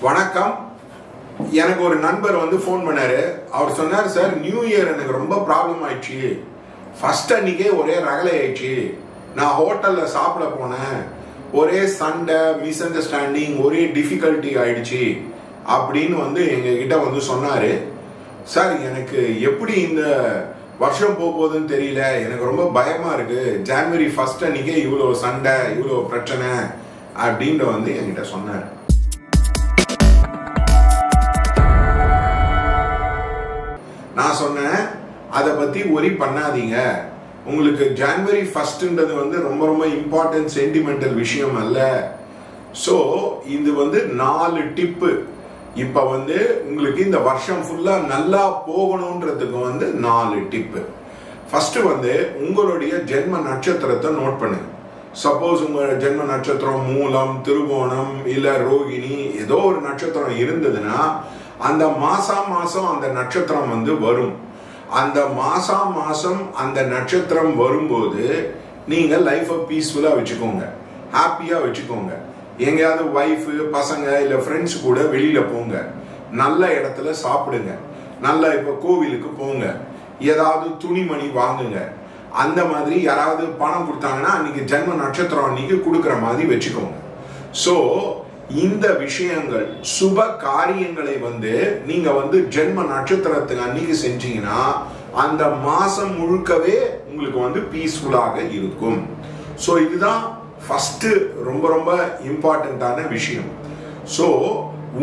வணக்கம். எனக்கு ஒரு நண்பர் வந்து ஃபோன் பண்ணாரு. அவர் சொன்னார், சார் நியூ இயர் எனக்கு ரொம்ப ப்ராப்ளம் ஆயிடுச்சு. ஃபர்ஸ்ட் அன்னைக்கே ஒரே ரகலை ஆயிடுச்சு. நான் ஹோட்டல்ல சாப்பிட போனேன், ஒரே சண்டை, மிஸ் அண்டர்ஸ்டாண்டிங், ஒரே டிஃபிகல்ட்டி ஆயிடுச்சு அப்படின்னு வந்து எங்ககிட்ட வந்து சொன்னாரு. சார் எனக்கு எப்படி இந்த வருஷம் போகுதுன்னு தெரியல, எனக்கு ரொம்ப பயமா இருக்கு. ஜனவரி ஃபர்ஸ்ட் அன்னைக்கே இவ்வளோ சண்டை, இவ்வளோ பிரச்சனை அப்படின்ற வந்து என்கிட்ட சொன்னார். நான் சொன்னேன், அதை பத்தி ஒரி பண்ணாதீங்க. உங்களுக்கு ஜனவரி ஃபர்ஸ்ட்ன்றது வந்து ரொம்ப ரொம்ப இம்பார்ட்டன்ட் சென்டிமெண்டல் விஷயம் அல்ல. ஸோ இது வந்து 4 டிப்பு. இப்ப வந்து உங்களுக்கு இந்த வருஷம் ஃபுல்லா நல்லா போகணும்ன்றதுக்கு வந்து 4 டிப்பு. ஃபர்ஸ்ட் வந்து உங்களுடைய ஜென்ம நட்சத்திரத்தை நோட் பண்ணுங்க. சப்போஸ் உங்க ஜென்ம நட்சத்திரம் மூலம், திருவோணம் இல்ல ரோகிணி ஏதோ ஒரு நட்சத்திரம் இருந்ததுன்னா அந்த மாசம் அந்த நட்சத்திரம் வந்து வரும். அந்த மாசம் அந்த நட்சத்திரம் வரும்போது நீங்க லைஃபை பீஸ்ஃபுல்லா வச்சுக்கோங்க, ஹாப்பியா வச்சுக்கோங்க. எங்கேயாவது வைஃப், பசங்க இல்ல ஃப்ரெண்ட்ஸ் கூட வெளியில போங்க, நல்ல இடத்துல சாப்பிடுங்க, நல்ல இப்ப கோவிலுக்கு போங்க, ஏதாவது துணிமணி வாங்குங்க. அந்த மாதிரி யாராவது பணம் கொடுத்தாங்கன்னா அன்னைக்கு ஜென்ம நட்சத்திரம் அன்னைக்கு கொடுக்குற மாதிரி வச்சுக்கோங்க. ஸோ இந்த விஷயங்கள், சுப காரியங்களை வந்து நீங்க வந்து ஜென்ம நட்சத்திரத்துக்கு அன்னைக்கு செஞ்சீங்கன்னா அந்த மாசம் முழுக்கவே உங்களுக்கு வந்து பீஸ்ஃபுல்லாக இருக்கும். ஸோ இதுதான் ஃபர்ஸ்ட் ரொம்ப ரொம்ப இம்பார்ட்டன்டான விஷயம். ஸோ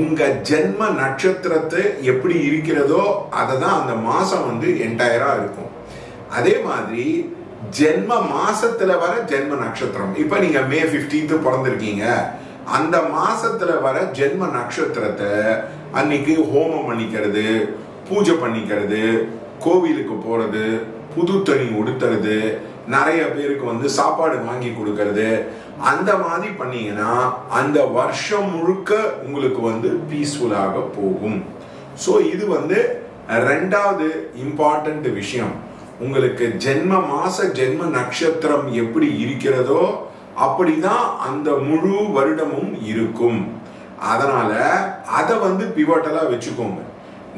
உங்க ஜென்ம நட்சத்திரத்தை எப்படி இருக்கிறதோ அதை தான் அந்த மாசம் வந்து என்டையரா இருக்கும். அதே மாதிரி ஜென்ம மாசத்துல வர ஜென்ம நட்சத்திரம், இப்ப நீங்க மே 15 பிறந்திருக்கீங்க, அந்த மாசத்துல வர ஜென்ம நட்சத்திரத்தை அன்னைக்கு ஹோமம் பண்ணிக்கிறது, பூஜை பண்ணிக்கிறது, கோவிலுக்கு போறது, புது துணி உடுத்துறது, நிறைய பேருக்கு வந்து சாப்பாடு வாங்கி கொடுக்கறது, அந்த மாதிரி பண்ணீங்கன்னா அந்த வருஷம் முழுக்க உங்களுக்கு வந்து பீஸ்ஃபுல்லாக போகும். ஸோ இது வந்து 2வது இம்பார்ட்டன்ட் விஷயம். உங்களுக்கு ஜென்ம மாச ஜென்ம நட்சத்திரம் எப்படி இருக்கிறதோ அப்படிதான் அந்த முழு வருடமும் இருக்கும். அதனால அதை வந்து பிவோட்டலா வச்சுக்கோங்க.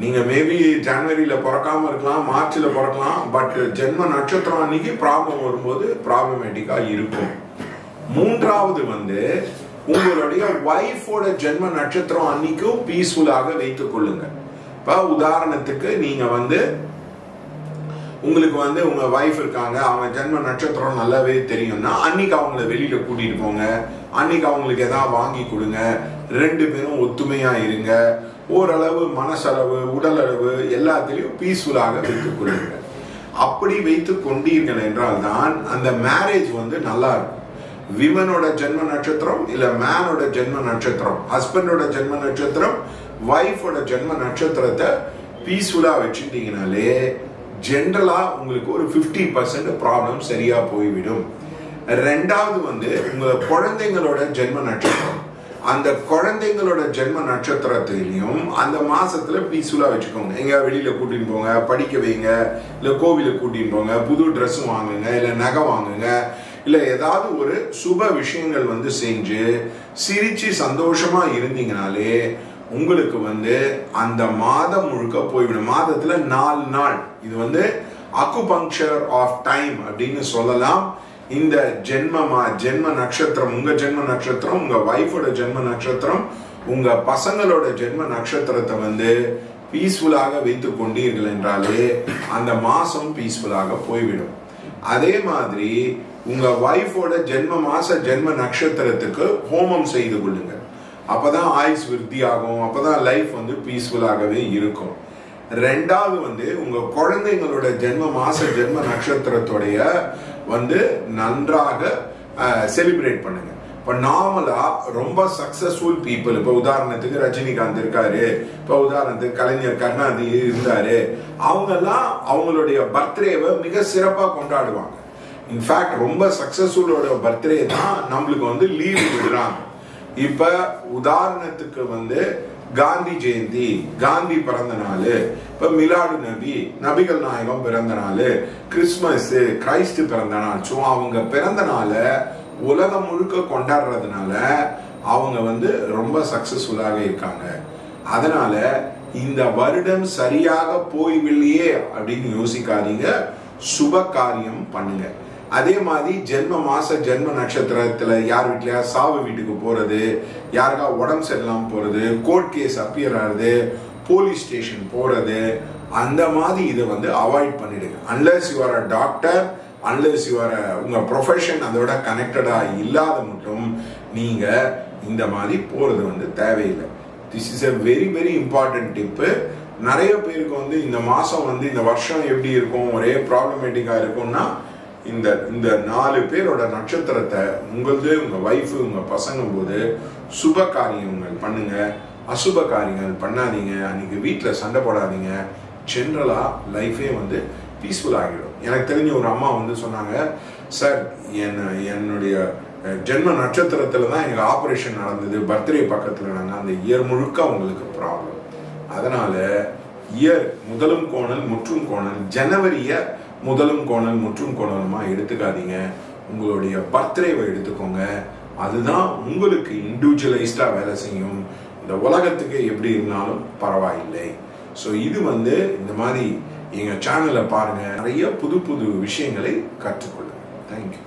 நீங்க மேபி ஜனவரியில பிறக்காம இருக்கலாம், மார்ச்ல பிறக்கலாம், பட் ஜென்ம நட்சத்திரம் அன்னைக்கு ப்ராப்ளம் வரும்போது ப்ராப்ளமேட்டிக்கா இருக்கும். 3வது வந்து உங்களுடைய வைஃபோட ஜென்ம நட்சத்திரம் அன்னைக்கும் பீஸ்ஃபுல்லாக வைத்துக் கொள்ளுங்க. இப்ப உதாரணத்துக்கு நீங்க வந்து உங்களுக்கு வந்து உங்க வைஃப் இருக்காங்க, அவங்க ஜென்ம நட்சத்திரம் நல்லாவே தெரியும்னா அன்னைக்கு அவங்கள வெளியில கூட்டிட்டு போங்க, அன்னைக்கு அவங்களுக்கு எதாவது வாங்கி கொடுங்க, 2 பேரும் ஒத்துமையா இருங்க, ஓரளவு மனசளவு உடல் அளவு எல்லாத்திலையும் பீஸ்ஃபுல்லாக வைத்துக் கொள்ளுங்க. அப்படி வைத்துக் கொண்டீர்கள் என்றால் தான் அந்த மேரேஜ் வந்து நல்லா இருக்கும். விமனோட ஜென்ம நட்சத்திரம் இல்ல மேனோட ஜென்ம நட்சத்திரம், ஹஸ்பண்டோட ஜென்ம நட்சத்திரம், வைஃபோட ஜென்ம நட்சத்திரத்தை பீஸ்ஃபுல்லா வச்சுட்டீங்கனாலே ஜென்ரலா உங்களுக்கு ஒரு 50% ப்ராப்ளம் சரியா போய்விடும். 2வது வந்து உங்க குழந்தைங்களோட ஜென்ம நட்சத்திரம், அந்த குழந்தைங்களோட ஜென்ம நட்சத்திரத்திலையும் அந்த மாசத்துல பீஸ்ஃபுல்லா வச்சுக்கோங்க. எங்க வெளியில கூட்டிட்டு போங்க, படிக்க வைங்க, இல்ல கோவிலுக்கு கூட்டிட்டு போங்க, புது ட்ரெஸ் வாங்குங்க, இல்ல நகை வாங்குங்க, இல்ல ஏதாவது ஒரு சுப விஷயங்கள் வந்து செஞ்சு சிரிச்சு சந்தோஷமா இருந்தீங்கனாலே உங்களுக்கு வந்து அந்த மாதம் முழுக்க போய்விடும். மாதத்துல 4 நாள் இது வந்து அக்குபங்க்சர் ஆஃப் டைம் அப்படின்னு சொல்லலாம். இந்த ஜென்ம நட்சத்திரம், உங்க ஜென்ம நட்சத்திரம், உங்க வைஃபோட ஜென்ம நட்சத்திரம், உங்க பசங்களோட ஜென்ம நட்சத்திரத்தை வந்து பீஸ்ஃபுல்லாக வைத்துக் கொண்டீர்கள் என்றாலே அந்த மாசம் பீஸ்ஃபுல்லாக போய்விடும். அதே மாதிரி உங்க வைஃபோட ஜென்ம நட்சத்திரத்துக்கு ஹோமம் செய்து கொள்ளுங்க. அப்பதான் ஆயுஸ் விருத்தி ஆகும், அப்பதான் லைஃப் வந்து பீஸ்ஃபுல்லாகவே இருக்கும். 2வது வந்து உங்க குழந்தைங்களோட ஜென்ம நட்சத்திரத்துடைய வந்து நன்றாக செலிப்ரேட் பண்ணுங்க. இப்ப நார்மலா ரொம்ப சக்சஸ்ஃபுல் பீப்புள், இப்ப உதாரணத்துக்கு ரஜினிகாந்த் இருக்காரு, இப்ப உதாரணத்துக்கு கலைஞர் கருணாநிதி இருந்தாரு, அவங்க எல்லாம் அவங்களுடைய பர்த்டேவை மிக சிறப்பா கொண்டாடுவாங்க. இன்ஃபேக்ட் ரொம்ப சக்சஸ்ஃபுல்லோட பர்த்டே தான் நம்மளுக்கு வந்து லீவ் விடுறாங்க. இப்ப உதாரணத்துக்கு வந்து காந்தி ஜெயந்தி, காந்தி பிறந்த நாள், இப்ப மிலாடு நபி, நபிகள் நாயகம் பிறந்த நாள், கிறிஸ்துமஸ், கிரைஸ்ட் பிறந்த நாள். ஸோ அவங்க பிறந்த நாளை உலகம் முழுக்க கொண்டாடுறதுனால அவங்க வந்து ரொம்ப சக்சஸ்ஃபுல்லாக இருக்காங்க. அதனால இந்த வருடம் சரியாக போய்வில்லையே அப்படின்னு யோசிக்காதீங்க, சுப காரியம் பண்ணுங்க. அதே மாதிரி ஜென்ம மாச ஜென்ம நட்சத்திரத்துல யார் வீட்லயா சாவு வீட்டுக்கு போறது, யாருக்கா உடம்பு சரியில்லாம போறது, கோர்ட் கேஸ் அப்பியர் ஆகுது, போலீஸ் ஸ்டேஷன் போறது, அந்த மாதிரி இதை வந்து அவாய்ட் பண்ணிடுங்க. Unless you are a doctor, unless you are உங்க ப்ரொஃபஷன் அதோட கனெக்டடா இல்லாத மட்டும் நீங்க இந்த மாதிரி போறது வந்து தேவையில்லை. This is a very very important tip. நிறைய பேருக்கு வந்து இந்த மாசம் வந்து இந்த வருஷம் எப்படி இருக்கும், ஒரே ப்ராப்ளமேட்டிக்கா இருக்கும்னா இந்த இந்த 4 பேரோட நட்சத்திரத்தை உங்களது, உங்க வைஃப், உங்க பசங்க போது சுப காரியங்கள் பண்ணுங்க, அசுப காரியங்கள் பண்ணாதீங்க. அன்னைக்கு வீட்டில் சண்டை போடாதீங்க. ஜென்ரலா லைஃபே வந்து பீஸ்ஃபுல் ஆகிடும். எனக்கு தெரிஞ்ச ஒரு அம்மா வந்து சொன்னாங்க, சார் என்னுடைய ஜென்ம நட்சத்திரத்துல தான் எனக்கு ஆப்ரேஷன் நடந்தது, பர்த்டே பக்கத்துல நடந்தது, அந்த இயர் முழுக்க அவங்களுக்கு ப்ராப்ளம். அதனால இயர் முதலும் கோணல் முற்றும் கோணல், ஜனவரிய முதலும் கோணல் முற்றும் கோணலுமா எடுத்துக்காதீங்க. உங்களுடைய பர்த்டேவை எடுத்துக்கோங்க. அதுதான் உங்களுக்கு இண்டிவிஜுவலைஸ்டா வேலை செய்யும். இந்த உலகத்துக்கு எப்படி இருந்தாலும் பரவாயில்லை. ஸோ இது வந்து இந்த மாதிரி எங்க சேனலை பாருங்க, நிறைய புது புது விஷயங்களை கற்றுக்கொள்ளுங்க. தேங்க்யூ.